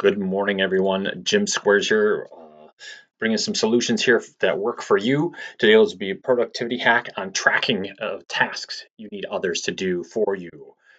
Good morning, everyone. Jim Squares here, bringing some solutions here that work for you. Today will be a productivity hack on tracking tasks you need others to do for you.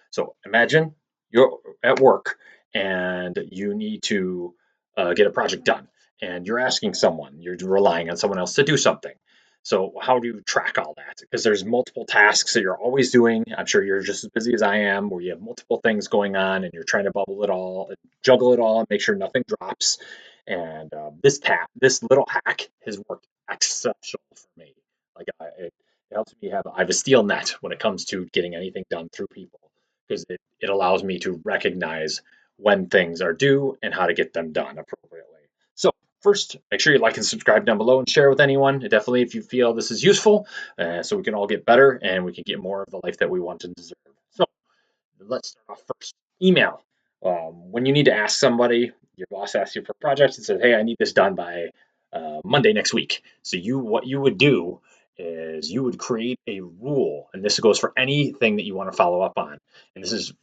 So imagine you're at work and you need to get a project done, and you're asking someone, you're relying on someone else to do something. So how do you track all that? Because there's multiple tasks that you're always doing. I'm sure you're just as busy as I am, where you have multiple things going on and you're trying to bubble it all, juggle it all, and make sure nothing drops. And this little hack has worked exceptional for me. It helps me have I have a steel net when it comes to getting anything done through people, because it allows me to recognize when things are due and how to get them done appropriately. So first, make sure you like and subscribe down below and share with anyone. Definitely, if you feel this is useful, so we can all get better and we can get more of the life that we want and deserve. So let's start off first. Email. When you need to ask somebody, your boss asks you for projects and says, "Hey, I need this done by Monday next week." So what you would do is you would create a rule, and this goes for anything that you want to follow up on. And this is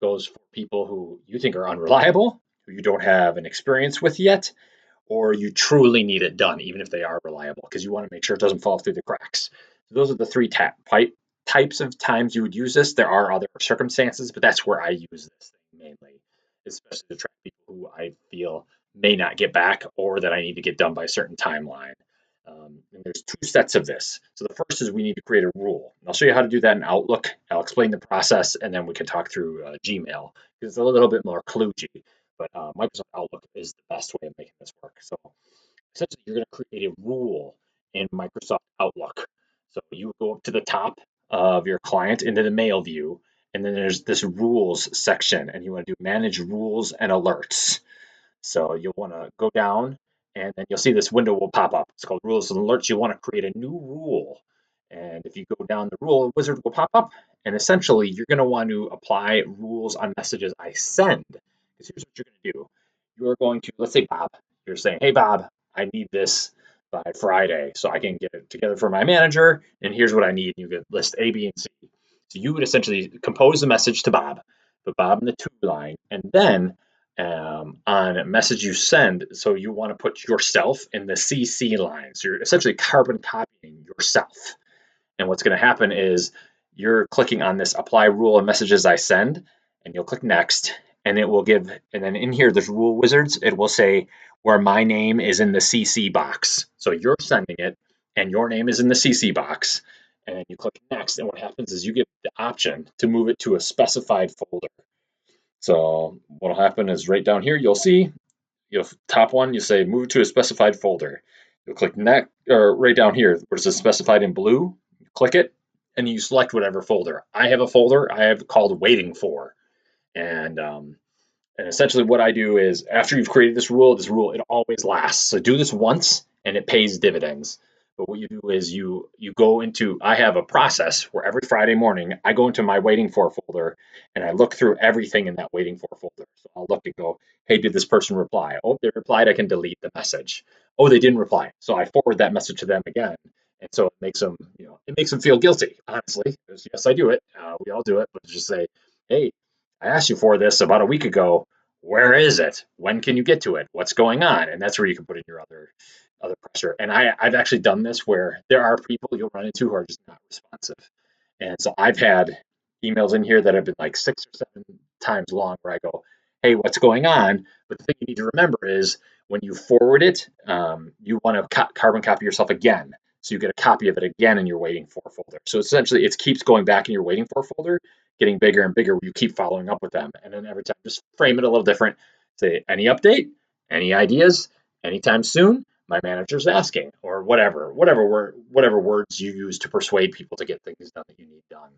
goes for people who you think are unreliable, who you don't have an experience with yet, or you truly need it done, even if they are reliable, because you want to make sure it doesn't fall through the cracks. So those are the types of times you would use this. There are other circumstances, but that's where I use this thing mainly, especially to track people who I feel may not get back or that I need to get done by a certain timeline. And there's two sets of this. So the first is we need to create a rule. And I'll show you how to do that in Outlook. I'll explain the process, and then we can talk through Gmail, because it's a little bit more kludgy. But Microsoft Outlook is the best way of making this work. So essentially, you're going to create a rule in Microsoft Outlook. So you go up to the top of your client into the mail view, and then there's this rules section, and you want to do manage rules and alerts. So you'll want to go down, and then you'll see this window will pop up. It's called rules and alerts. You want to create a new rule. And if you go down, the rule wizard will pop up. And essentially, you're going to want to apply rules on messages I send. Because here's what you're going to do. You're going to, let's say Bob, you're saying, "Hey, Bob, I need this by Friday so I can get it together for my manager. And here's what I need." You get list A, B, and C. So you would essentially compose the message to Bob, put Bob in the to line, and then on a message you send, so you want to put yourself in the CC line. So you're essentially carbon copying yourself. And what's going to happen is you're clicking on this apply rule and messages I send, and you'll click next, and it will give, and then in here, there's rule wizards. It will say where my name is in the CC box. So you're sending it, and your name is in the CC box, and you click next. And what happens is you get the option to move it to a specified folder. So what'll happen is right down here, you'll see, top one, you say move to a specified folder. You'll click next, or right down here where it says specified in blue, you click it, and you select whatever folder. I have a folder I have called waiting for. And essentially what I do is after you've created this rule, it always lasts. So do this once and it pays dividends. But what you do is you go into, I have a process where every Friday morning I go into my waiting for folder and I look through everything in that waiting for folder. So I'll look and go, "Hey, did this person reply? Oh, they replied, I can delete the message. Oh, they didn't reply." So I forward that message to them again. And so it makes them, it makes them feel guilty, honestly. Because yes, I do it. We all do it, but just say, "Hey, I asked you for this about a week ago. Where is it? When can you get to it? What's going on?" And that's where you can put in your other pressure. And I've actually done this where there are people you'll run into who are just not responsive. And so I've had emails in here that have been like 6 or 7 times long where I go, "Hey, what's going on?" But the thing you need to remember is when you forward it, you want to carbon copy yourself again. So you get a copy of it again in your waiting for folder. So essentially, it keeps going back in your waiting for folder, getting bigger and bigger. You keep following up with them, and then every time, just frame it a little different. Say, "Any update? Any ideas? Anytime soon? My manager's asking," or whatever words you use to persuade people to get things done that you need done.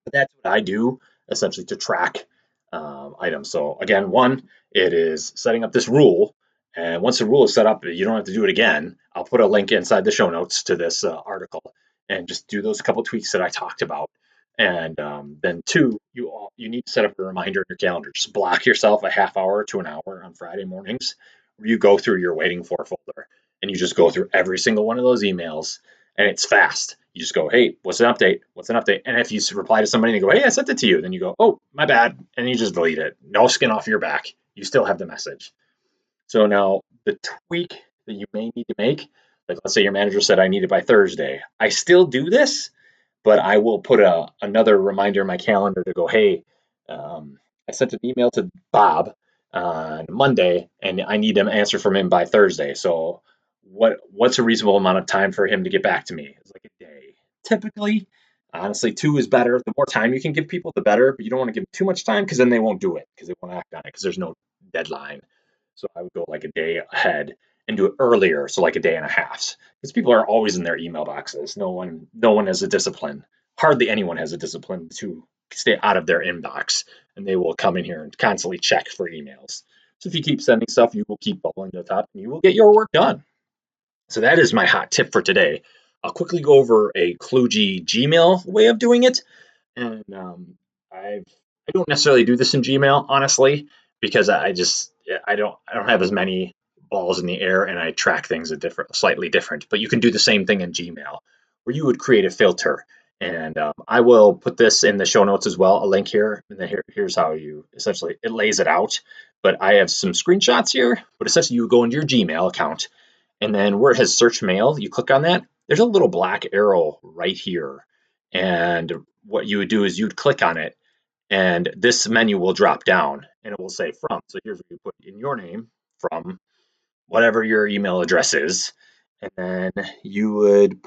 But that's what I do essentially to track items. So again, one, it is setting up this rule. And once the rule is set up, you don't have to do it again. I'll put a link inside the show notes to this article and just do those couple tweaks that I talked about. And then two, you need to set up a reminder in your calendar. Just block yourself a half hour to an hour on Friday mornings where you go through your waiting for folder and you just go through every single one of those emails, and it's fast. You just go, "Hey, what's an update? What's an update?" And if you reply to somebody and they go, "Hey, I sent it to you," then you go, "Oh, my bad," and you just delete it. No skin off your back. You still have the message. So now the tweak that you may need to make, like let's say your manager said I need it by Thursday. I still do this, but I will put another reminder in my calendar to go, hey, I sent an email to Bob on Monday, and I need an answer from him by Thursday. So what's a reasonable amount of time for him to get back to me? It's like a day. Typically, honestly, 2 is better. The more time you can give people, the better. But you don't want to give them too much time because then they won't do it because they won't act on it because there's no deadline. So I would go like a day ahead and do it earlier, so like a day and a half, because people are always in their email boxes. No one has a discipline. Hardly anyone has a discipline to stay out of their inbox, and they will come in here and constantly check for emails. So if you keep sending stuff, you will keep bubbling to the top, and you will get your work done. So that is my hot tip for today. I'll quickly go over a Kludgy Gmail way of doing it, and I don't necessarily do this in Gmail, honestly, because I don't have as many balls in the air, and I track things slightly different. But you can do the same thing in Gmail, where you would create a filter, and I will put this in the show notes as well, a link here, and then here's how you essentially it lays it out. But I have some screenshots here. But essentially, you go into your Gmail account, and then where it has search mail, you click on that. There's a little black arrow right here, and what you would do is you'd click on it, and this menu will drop down and it will say from. So here's where you put in your name from whatever your email address is. And then you would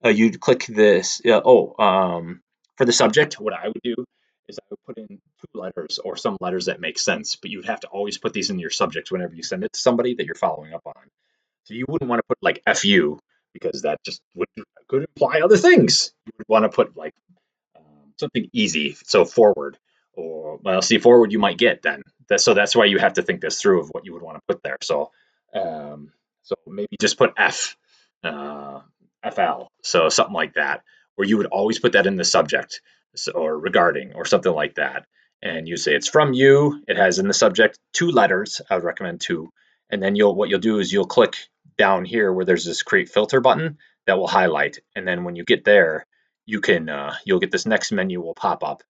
you'd click this. For the subject, what I would do is I would put in 2 letters or some letters that make sense, but you'd have to always put these in your subject whenever you send it to somebody that you're following up on. So you wouldn't want to put like FU because that just could imply other things. You would want to put like something easy. So forward, or well, see forward you might get then. So that's why you have to think this through of what you would want to put there. Um, so maybe just put uh, FL, so something like that, where you would always put that in the subject, or regarding, or something like that. And you say it's from you. It has in the subject 2 letters. I would recommend 2. And then what you'll do is you'll click down here where there's this create filter button that will highlight. And then when you get there, you'll get this next menu will pop up,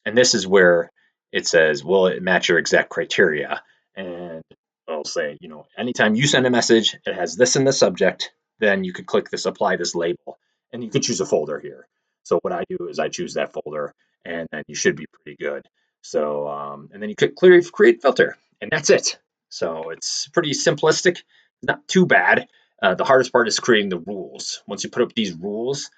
and this is where it says, will it match your exact criteria? And I'll say, anytime you send a message, it has this in the subject, then you could click this, apply this label, and you can choose a folder here. So what I do is I choose that folder, and then you should be pretty good. So, and then you click create filter, and that's it. So it's pretty simplistic, not too bad. The hardest part is creating the rules. Once you put up these rules,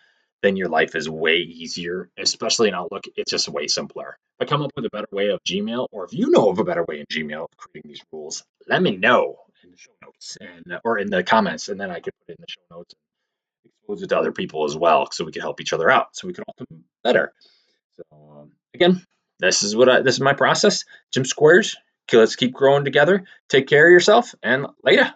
then your life is way easier, especially in Outlook. It's just way simpler. If I come up with a better way of Gmail, or if you know of a better way in Gmail of creating these rules, let me know in the show notes or in the comments, and then I could put it in the show notes and expose it to other people as well, so we can help each other out, so we can all do better. So again, this is my process. Jim Squares. Okay, let's keep growing together. Take care of yourself, and later.